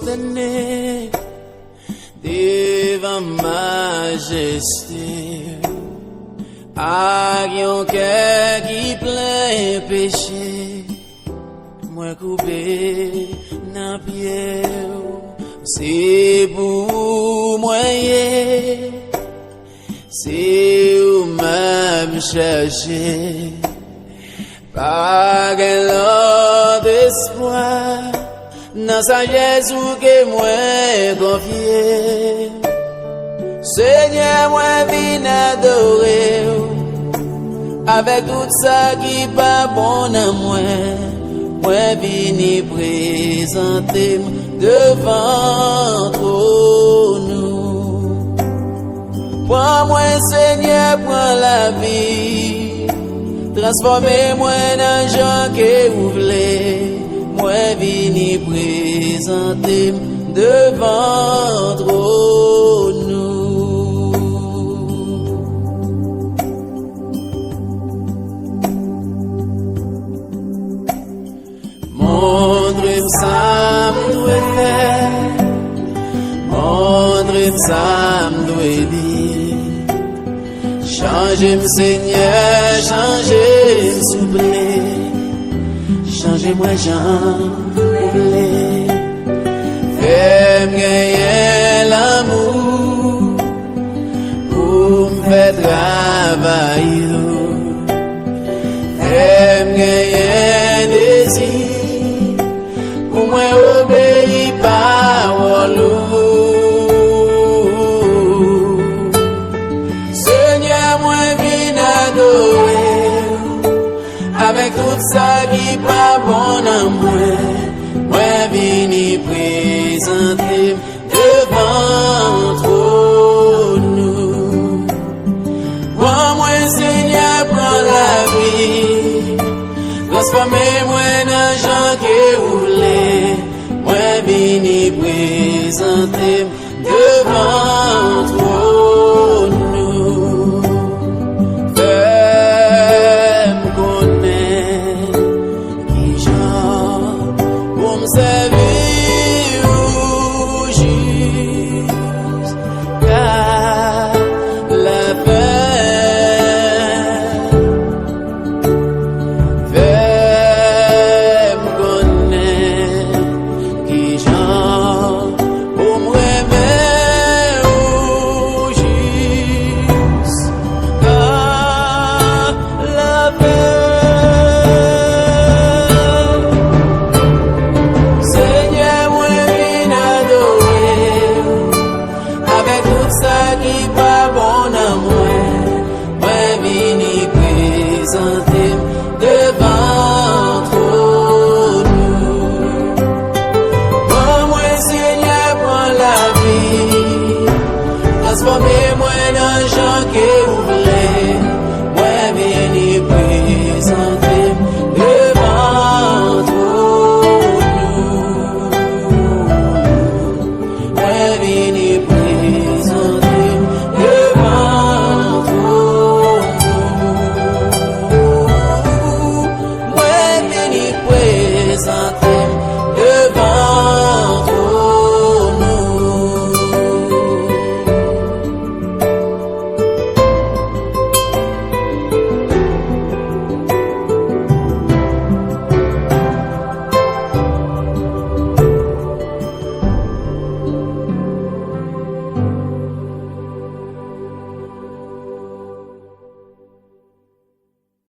prostène devant majesté. A yon cœur qui plein péché, moi coupé dans pied, c'est pour moi, c'est où même chercher, pas l'autre d'espoir, dans sa Jésus que moi confié. Seigneur, moi vine adorer, avec tout ça qui pas bon à moi, moi vine présenter devant nous. Prends-moi, Seigneur, prends la vie, transformez-moi dans gens que vous voulez, moi vine présenter devant nous. Montre-moi ça m'doit faire, montre-moi ça m'doit dire. Changez-moi Seigneur, changez-moi s'il vous plaît. Changez-moi Jean, vous voulez. Fais-moi gagner l'amour pour me faire travailler. Fais-moi gagner désir. Moi obéis pawol. Seigneur, moi viens adorer, avec tout ça qui pas bon à moi, moi viens présenter devant nous. Moi Seigneur, prends la vie, transformez-moi dans gens que vous voulez. Moi vini présenter